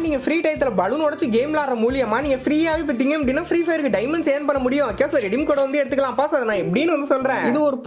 நீங்க free டைத்துல balloon உடைச்சு game விளையாடுற மூலியமா நீங்க ஃப்ரீயாவே பாத்தீங்க அப்படின்னா ஃப்ரீ ஃபயருக்கு டைமண்ட்ஸ் ஏர்ன் பண்ண முடியும். ஓகே சார் ரெடீம் கோட் வந்து எடுத்துக்கலாம் பாஸ். அதை நான் எப்படின்னு வந்து சொல்றேன். இது ஒரு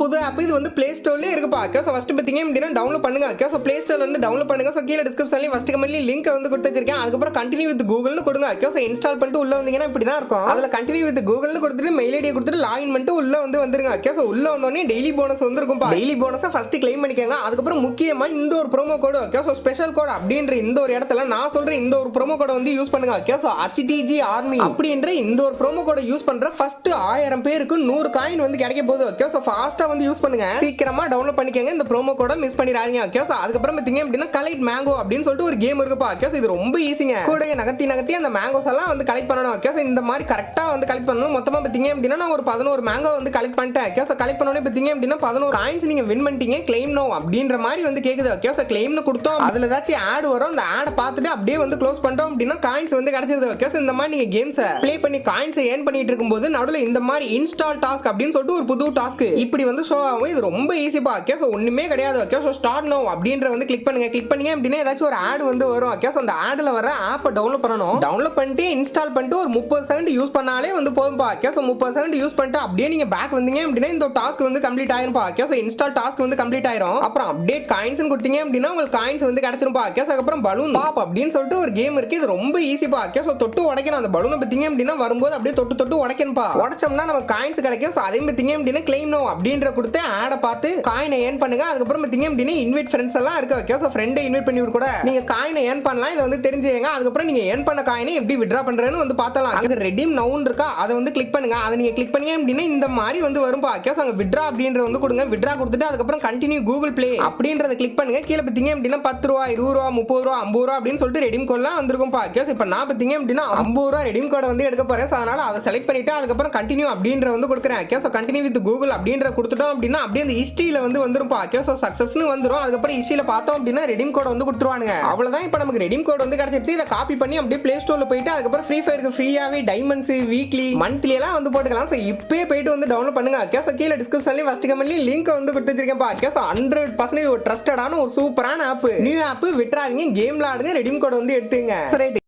புது ஆப். இது வந்து பிளே ஸ்டோர்லயே இருக்குப்பா. ஓகே சார் ஃபர்ஸ்ட் பாத்தீங்க அப்படின்னா டவுன்லோட் பண்ணுங்க. ஓகே சார் பிளே ஸ்டோர்ல இருந்து டவுன்லோட் பண்ணுங்க. சோ கீழ டிஸ்கிரிப்ஷன்ல ஃபர்ஸ்ட் கமெண்ட்ல லிங்க் வந்து கொடுத்து வச்சிருக்கேன். அதுக்கு அப்புறம் கண்டினியூ வித் கூகுள்னு கொடுங்க. ஓகே சார் இன்ஸ்டால் பண்ணிட்டு உள்ள வந்தீங்கன்னா இப்படி தான் இருக்கும். அதுல கண்டினியூ வித் கூகுள்னு கொடுத்துட்டு மெயில் ஐடி கொடுத்துட்டு லாகின் பண்ணிட்டு உள்ள வந்துருங்க. ஓகே சார் உள்ள வந்தோடனே டெய்லி போனஸ் வந்து இருக்கும்பா. டெய்லி போனஸை ஃபர்ஸ்ட் கிளைம் பண்ணிக்கங்க. அதுக்கப்புறம் முக்கியமா இந்த ஒரு promo code okay sir special code அப்படின்ற இந்த ஒரு இடத்துல நான் சொல்றேன் இந்த ஒரு ப்ரோமோ கோட் வந்து யூஸ் பண்ணுங்க. ஓகே சார் HTG ஆர்மி அப்படின்ற இந்த ஒரு ப்ரோமோ கோட் யூஸ் பண்ற ஃபர்ஸ்ட் 1000 பேருக்கு 100 காயின் வந்து கிடைக்க போகுது. ஓகே சார் ஃபாஸ்டா வந்து யூஸ் பண்ணுங்க. சீக்கிரமா டவுன்லோட் பண்ணிக்கங்க. இந்த ப்ரோமோ கோட மிஸ் பண்ணிடாதீங்க. ஓகே சார் அதுக்கப்புறம் பாத்தீங்க அப்படின்னா கலெக்ட் மேங்கோ அப்படின்னு சொல்லிட்டு ஒரு கேம் இருக்குப்பா. ஓகே சார் இது ரொம்ப ஈஸிங்க. கூட நகர்த்தி அந்த மேங்கோஸ் எல்லாம் வந்து கலெக்ட் பண்ணணும். ஓகே சார் இந்த மாதிரி கரெக்டா வந்து கலெக்ட் பண்ணணும். மொத்தமா பாத்தீங்க அப்படின்னா நான் ஒரு 11 மேங்கோ வந்து கலெக்ட் பண்ணிட்டேன். ஓகே சார் கலெக்ட் பண்ணோனே பாத்தீங்க அப்படின்னா 11 காயின்ஸ் நீங்க வின் பண்ணிட்டீங்க. கிளைம் நோ அப்படின்ற மாதிரி வந்து கேக்குது. ஓகே சார் கிளைம்னு கொடுத்தோம். அதுல ஏதாச்சும் ஆட் வரும். அந்த ஆட் பார்த்துட்டு அப்படியே வந்து க்ளோஸ் பண்ணிட்டோம் அப்படின்னா காயின்ஸ் வந்து கிடைச்சிருது. ஓகே சார் இந்த மாதிரி நீங்க கேம்ஸ் ப்ளே பண்ணி காயின்ஸ் ஏர்ன் பண்ணிட்டு இருக்கும்போது நடுவுல இந்த மாதிரி இன்ஸ்டால் டாஸ்க் அப்படின்னு சொல்லிட்டு ஒரு புது டாஸ்க் இப்படி வந்து ஷோ ஆகும். இது ரொம்ப ஈஸிப்பா. ஓகே சார் ஒண்ணுமே கிடையாது. ஓகே சார் ஸ்டார்ட் நோ அப்படின்ற வந்து கிளிக் பண்ணுங்க. கிளிக் பண்ணீங்க அப்படின்னா ஏதாச்சும் ஒரு ஆட் வந்து வரும். ஓகே சார் அந்த ஆட்ல வர ஆப்பை டவுன்லோட் பண்ணணும். டவுன்லோட் பண்ணிட்டு இன்ஸ்டால் பண்ணிட்டு ஒரு 30 செகண்ட் யூஸ் பண்ணாலே வந்து போதும்பா. ஓகே சார் 30 செகண்ட் யூஸ் பண்ணிட்டு அப்படியே நீங்க பேக் வந்தீங்க அப்படின்னா இந்த டாஸ்க் வந்து கம்ப்ளீட் ஆயிரும்பா. ஓகே சார் இன்ஸ்டால் டாஸ்க் வந்து கம்ப்ளீட் ஆயிரும். அப்புறம் அப்டேட் காயின்ஸ் கொடுத்தீங்க அப்படின்னா உங்களுக்கு காயின்ஸ் வந்து கிடைச்சிருப்பா. ஓகே சார் அப்புறம் பலூன் பாப் அப்படின்னு சொல்லிட்டு ஒரு கேம் இருக்கு. இது ரொம்ப ஈஸிப்பா. ஓகே சார் தொட்டு உடைக்கணும். அந்த பலூனை பத்தீங்க அப்படின்னா வரும்போது அப்படியே தொட்டு உடைக்கணும்பா. உடைச்சோம்னா நமக்கு காயின்ஸ் கிடைக்கும். சோ அதே பத்தீங்க அப்படின்னா கிளைம் நோ அப்படின்ற கொடுத்து ஆட பார்த்து காயினை ஏர்ன் பண்ணுங்க. அதுக்கப்புறம் பத்தீங்க அப்படின்னா இன்வைட் ஃப்ரெண்ட்ஸ் எல்லாம் இருக்கு. ஓகே சார் ஃப்ரெண்டை இன்வைட் பண்ணி விட கூட நீங்க காயினை ஏர்ன் பண்ணலாம். இதை வந்து தெரிஞ்சுங்க. அதுக்கப்புறம் நீங்க ஏர்ன் பண்ண காயினை எப்படி வித்ட்ரா பண்றேன்னு வந்து பார்த்தலாம். அங்க ரெடீம் நவுன் இருக்கா அதை வந்து கிளிக் பண்ணுங்க. அதை நீங்க கிளிக் பண்ணீங்க அப்படின்னா இந்த மாதிரி வந்து வரும்பா. ஓகே சார் அங்க வித்ட்ரா அப்படின்ற வந்து கொடுங்க. வித்ட்ரா கொடுத்துட்டு அதுக்கப்புறம் கண்டினியூ கூகுள் பிளே அப்படின்றத கிளிக் பண்ணுங்க. கீழ பத்தீங்க அப்படின்னா 10 ரூபாய் 20 ரூபாய் 30 ரூபாய் 50 ரூபாய் அப்படின்னு சொல்லிட்டு ரெடீம் கோட்லாம் வந்திருக்கும்பா. ஓகே சார் இப்போ நான் பத்தீங்க அப்படின்னா 50 ரூபாய் ரெடீம் கோட் வந்து எடுக்க போறேன். அதனால அதை செலக்ட் பண்ணிட்டு அதுக்கப்புறம் கண்டினியூ அப்படின்ற வந்து கொடுக்குறேன். Okay sir continue with Google அப்படின்ற கொடுத்துட்டோம் அப்படின்னா அப்படியே அந்த ஹிஸ்டரியில வந்து வந்துரும்பா. ஓகே சார் சக்சஸ்னு வந்துரும். அதுக்கப்புறம் ஹிஸ்டரியில பார்த்தோம் அப்படின்னா ரெடீம் கோட் வந்து கொடுத்துருவாங்க. அவ்வளவுதான். இப்போ நமக்கு ரெடீம் கோட் வந்து கிடைச்சிருச்சு. இதை காப்பி பண்ணி அப்படியே பிளே ஸ்டோர்ல போயிட்டு அதுக்கப்புறம் ஃப்ரீ ஃபயருக்கு ஃப்ரீயாவே டைமண்ட்ஸ் வீக்லி மந்த்லி எல்லாம் வந்து போட்டுக்கலாம். சார் இப்பவே போயிட்டு வந்து டவுன்லோட் பண்ணுங்க. ஓகே சார் கீழ டிஸ்கிரிப்ஷன்லயும் ஃபர்ஸ்ட் கமெண்ட்லயும் லிங்க் வந்து கொடுத்து வச்சிருக்கேன்ப்பா. ஓகே சார் 100% ஒரு ட்ரஸ்டடான ஒரு சூப்பரான ஆப். நியூ ஆப் விட்டுறாதீங்க. கேம்ல ஆடுங்க. ரெடீம் கோட் வந்து எடுத்துங்க. சரி